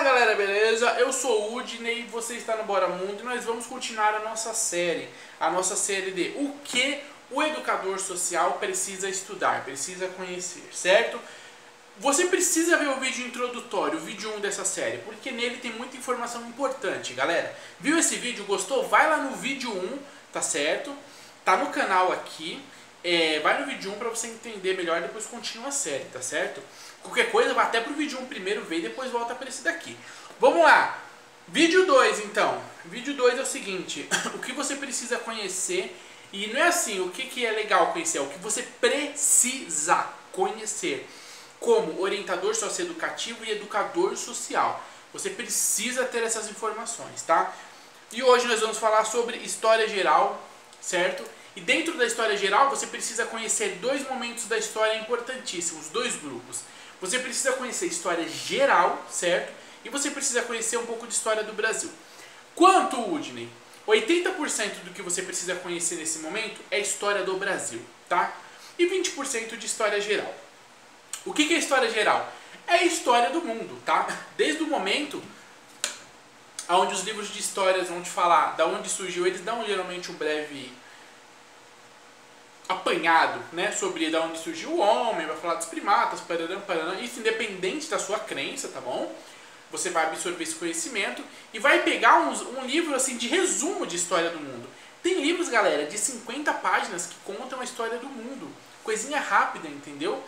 Galera, beleza? Eu sou o Udney, você está no Bora Mundo e nós vamos continuar a nossa série de o que o educador social precisa estudar, precisa conhecer, certo? Você precisa ver o vídeo introdutório, o vídeo 1 dessa série, porque nele tem muita informação importante, galera. Viu esse vídeo, gostou? Vai lá no vídeo 1, tá certo? Tá no canal aqui. Vai no vídeo 1 para você entender melhor, depois continua a série, tá certo? Qualquer coisa, vai até pro vídeo 1 primeiro, ver e depois volta para esse daqui. Vamos lá! Vídeo 2 então. Vídeo 2 é o seguinte, o que você precisa conhecer, e não é assim, o que é legal conhecer, é o que você precisa conhecer como orientador socioeducativo e educador social. Você precisa ter essas informações, tá? E hoje nós vamos falar sobre história geral, certo? E dentro da história geral, você precisa conhecer dois momentos da história importantíssimos, dois grupos. Você precisa conhecer história geral, certo? E você precisa conhecer um pouco de história do Brasil. Quanto, Udney? 80% do que você precisa conhecer nesse momento é história do Brasil, tá? E 20% de história geral. O que é história geral? É a história do mundo, tá? Desde o momento onde os livros de histórias vão te falar da onde surgiu, eles dão geralmente um breve apanhado, né, sobre da onde surgiu o homem, vai falar dos primatas, paraná, isso independente da sua crença, tá bom? Você vai absorver esse conhecimento e vai pegar um livro assim de resumo de história do mundo. Tem livros, galera, de 50 páginas que contam a história do mundo. Coisinha rápida, entendeu?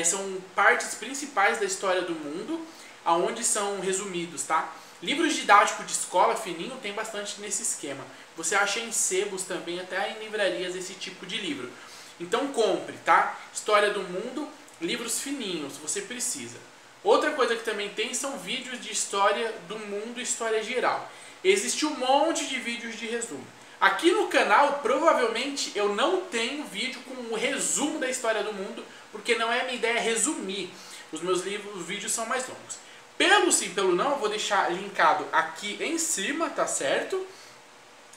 São partes principais da história do mundo, aonde são resumidos, tá? Livros didáticos de escola fininho tem bastante nesse esquema. Você acha em sebos também, até em livrarias, esse tipo de livro. Então compre, tá? História do mundo, livros fininhos, você precisa. Outra coisa que também tem são vídeos de história do mundo, história geral. Existe um monte de vídeos de resumo. Aqui no canal, provavelmente, eu não tenho vídeo com um resumo da história do mundo, porque não é a minha ideia resumir. Os meus vídeos são mais longos. Pelo sim, pelo não, eu vou deixar linkado aqui em cima, tá certo?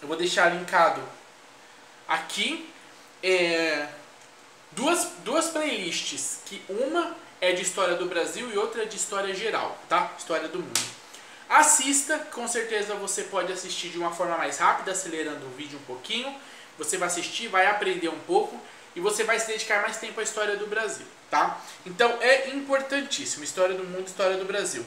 Eu vou deixar linkado aqui duas playlists, que uma é de história do Brasil e outra é de história geral, tá? História do mundo. Assista, com certeza você pode assistir de uma forma mais rápida, acelerando o vídeo um pouquinho. Você vai assistir, vai aprender um pouco e você vai se dedicar mais tempo à história do Brasil, tá? Então é importantíssimo, história do mundo, história do Brasil.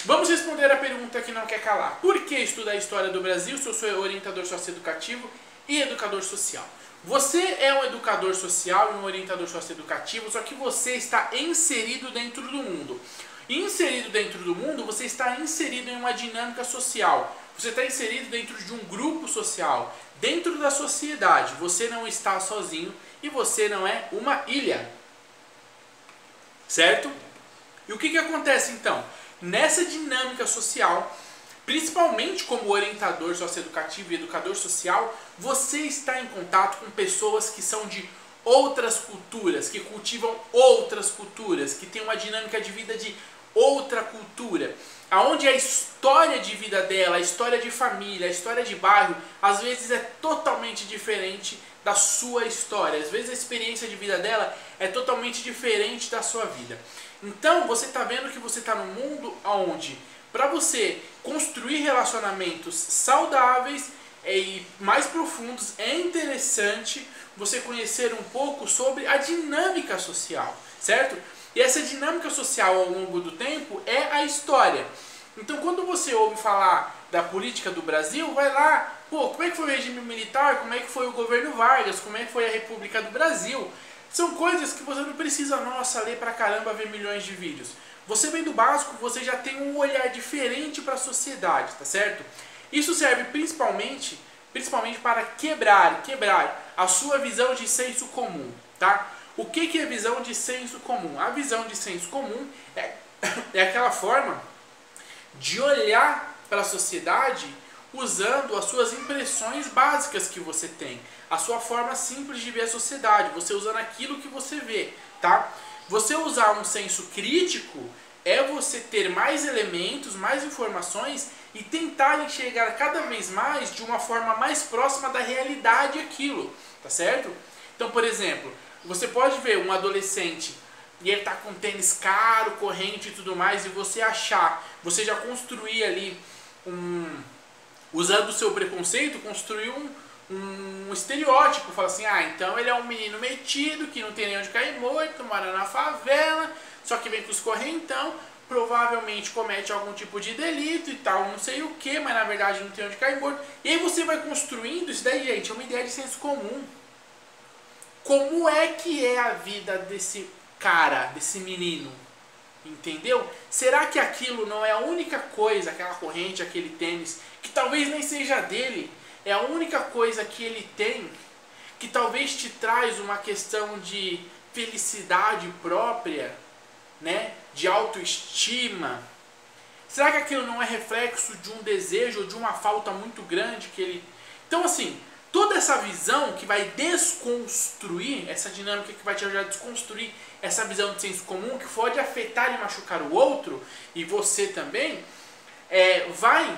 Vamos responder a pergunta que não quer calar. Por que estudar a história do Brasil se eu sou orientador socioeducativo e educador social? Você é um educador social e um orientador socioeducativo, só que você está inserido dentro do mundo. Inserido dentro do mundo, você está inserido em uma dinâmica social. Você está inserido dentro de um grupo social, dentro da sociedade. Você não está sozinho e você não é uma ilha. Certo? E o que acontece então? Nessa dinâmica social, principalmente como orientador socioeducativo e educador social, você está em contato com pessoas que são de outras culturas, que cultivam outras culturas, que têm uma dinâmica de vida de outra cultura, aonde a história de vida dela, a história de família, a história de bairro, às vezes é totalmente diferente da sua história. Às vezes a experiência de vida dela é totalmente diferente da sua vida. Então você está vendo que você está num mundo onde, para você construir relacionamentos saudáveis e mais profundos, é interessante você conhecer um pouco sobre a dinâmica social, certo? E essa dinâmica social ao longo do tempo é a história. Então quando você ouve falar da política do Brasil, vai lá, pô, como é que foi o regime militar, como é que foi o governo Vargas, como é que foi a República do Brasil. São coisas que você não precisa, nossa, ler pra caramba, ver milhões de vídeos. Você vem do básico, você já tem um olhar diferente para a sociedade, tá certo? Isso serve principalmente para quebrar a sua visão de senso comum, tá? O que é visão de senso comum? A visão de senso comum é aquela forma de olhar para a sociedade usando as suas impressões básicas que você tem, a sua forma simples de ver a sociedade, você usando aquilo que você vê, tá? Você usar um senso crítico é você ter mais elementos, mais informações e tentar enxergar cada vez mais de uma forma mais próxima da realidade aquilo, tá certo? Então, por exemplo, você pode ver um adolescente e ele tá com tênis caro, corrente e tudo mais, e você achar, você já construir ali usando o seu preconceito, construir um estereótipo, fala assim, então ele é um menino metido, que não tem nem onde cair morto, mora na favela, só que vem com os correntão, provavelmente comete algum tipo de delito e tal, não sei o que, mas na verdade não tem onde cair morto. E aí você vai construindo, isso daí, gente, é uma ideia de senso comum. Como é que é a vida desse cara, desse menino? Entendeu? Será que aquilo não é a única coisa, aquela corrente, aquele tênis, que talvez nem seja dele, é a única coisa que ele tem, que talvez te traz uma questão de felicidade própria, né? De autoestima? Será que aquilo não é reflexo de um desejo ou de uma falta muito grande que ele... Então assim, toda essa visão que vai desconstruir, essa dinâmica que vai te ajudar a desconstruir essa visão de senso comum, que pode afetar e machucar o outro, e você também, vai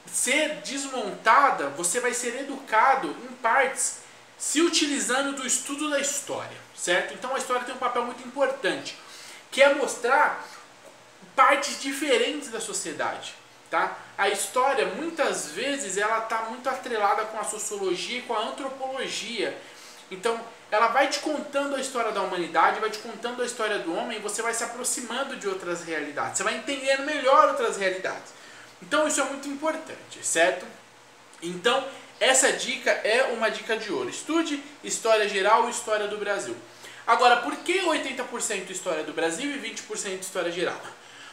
ser desmontada, você vai ser educado em partes, se utilizando do estudo da história, certo? Então a história tem um papel muito importante, que é mostrar partes diferentes da sociedade, tá? A história, muitas vezes, ela está muito atrelada com a sociologia e com a antropologia. Então, ela vai te contando a história da humanidade, vai te contando a história do homem, e você vai se aproximando de outras realidades. Você vai entendendo melhor outras realidades. Então, isso é muito importante, certo? Então, essa dica é uma dica de ouro. Estude História Geral e História do Brasil. Agora, por que 80% História do Brasil e 20% História Geral?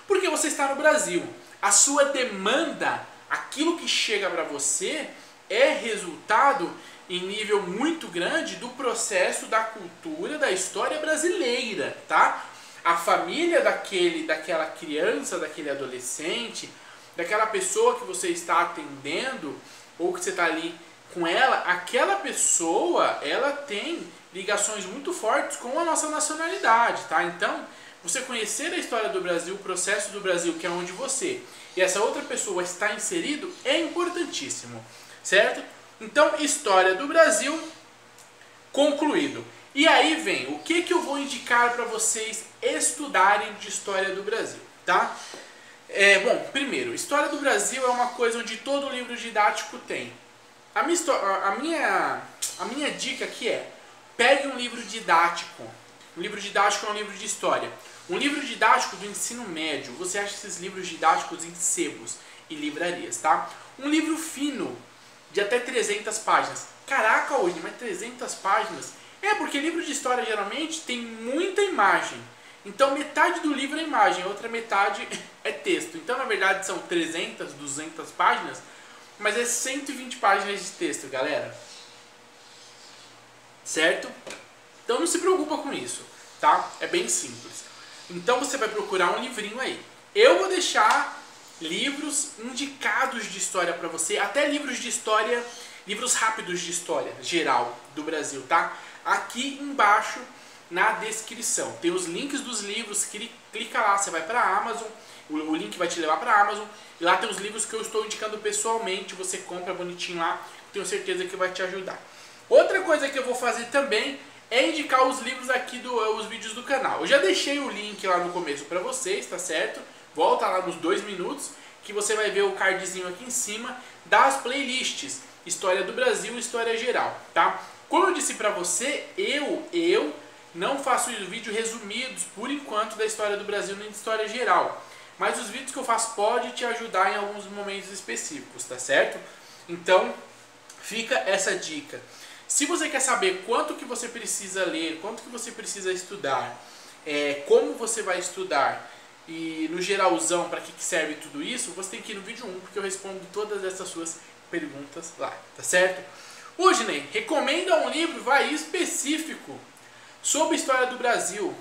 Porque você está no Brasil. A sua demanda, aquilo que chega para você, é resultado em nível muito grande do processo da cultura, da história brasileira, tá? A família daquela criança, daquele adolescente, daquela pessoa que você está atendendo, ou que você está ali com ela, aquela pessoa, ela tem ligações muito fortes com a nossa nacionalidade, tá? Então, você conhecer a história do Brasil, o processo do Brasil, que é onde você e essa outra pessoa está inserido, é importantíssimo, certo? Então, História do Brasil concluído. E aí vem, o que eu vou indicar para vocês estudarem de História do Brasil, tá? Bom, primeiro, História do Brasil é uma coisa onde todo livro didático tem. A minha dica aqui é, pegue um livro didático. Um livro didático é um livro de história. Um livro didático do ensino médio, você acha esses livros didáticos em sebos e livrarias, tá? Um livro fino, de até 300 páginas. Caraca, hoje, mas 300 páginas? Porque livro de história geralmente tem muita imagem. Então metade do livro é imagem, a outra metade é texto. Então na verdade são 300, 200 páginas, mas é 120 páginas de texto, galera. Certo? Então não se preocupa com isso, tá? É bem simples. Então você vai procurar um livrinho aí. Eu vou deixar livros indicados de história para você, até livros de história, livros rápidos de história geral do Brasil, tá? Aqui embaixo na descrição. Tem os links dos livros, clica lá, você vai para a Amazon, o link vai te levar para a Amazon, e lá tem os livros que eu estou indicando pessoalmente, você compra bonitinho lá, tenho certeza que vai te ajudar. Outra coisa que eu vou fazer também é indicar os livros aqui, os vídeos do canal. Eu já deixei o link lá no começo para vocês, tá certo? Volta lá nos 2 minutos, que você vai ver o cardzinho aqui em cima das playlists História do Brasil e História Geral, tá? Como eu disse pra você, eu não faço vídeos resumidos, por enquanto, da História do Brasil nem de História Geral. Mas os vídeos que eu faço podem te ajudar em alguns momentos específicos, tá certo? Então, fica essa dica. Se você quer saber quanto que você precisa ler, quanto que você precisa estudar, como você vai estudar, e no geralzão, para que serve tudo isso, você tem que ir no vídeo 1, porque eu respondo todas essas suas perguntas lá, tá certo? Hoje, Ney, recomenda um livro, específico sobre a história do Brasil.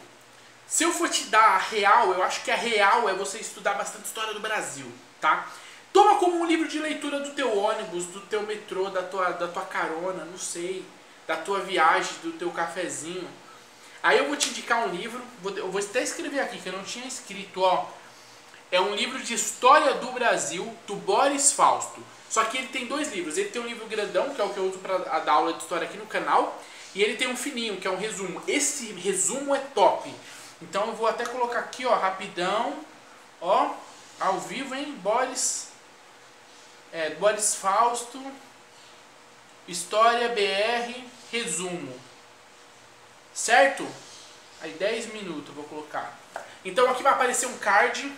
Se eu for te dar a real, eu acho que a real é você estudar bastante história do Brasil, tá? Toma como um livro de leitura do teu ônibus, do teu metrô, da tua carona, não sei, da tua viagem, do teu cafezinho. Aí eu vou te indicar um livro, eu vou até escrever aqui, que eu não tinha escrito, ó. É um livro de História do Brasil, do Boris Fausto. Só que ele tem 2 livros. Ele tem um livro grandão, que é o que eu uso para dar aula de história aqui no canal. E ele tem um fininho, que é um resumo. Esse resumo é top. Então eu vou até colocar aqui, ó, rapidão, ó, ao vivo, hein, Boris Fausto, História BR, resumo, certo? Aí 10 minutos eu vou colocar. Então aqui vai aparecer um card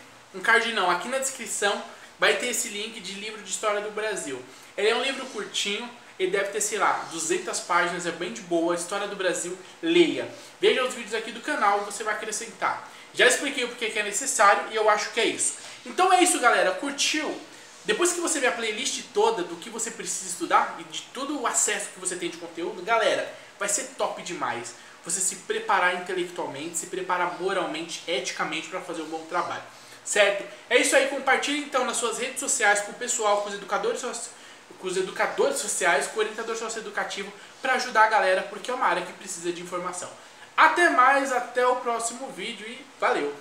não, aqui na descrição vai ter esse link de livro de História do Brasil. Ele é um livro curtinho, ele deve ter, sei lá, 200 páginas, é bem de boa, História do Brasil, leia. Veja os vídeos aqui do canal e você vai acrescentar. Já expliquei o porquê que é necessário e eu acho que é isso. Então é isso, galera, curtiu? Depois que você ver a playlist toda do que você precisa estudar e de todo o acesso que você tem de conteúdo, galera, vai ser top demais. Você se preparar intelectualmente, se preparar moralmente, eticamente para fazer um bom trabalho. Certo? É isso aí, compartilhe então nas suas redes sociais com o pessoal, com os educadores sociais, com o orientador socioeducativo, para ajudar a galera, porque é uma área que precisa de informação. Até mais, até o próximo vídeo e valeu!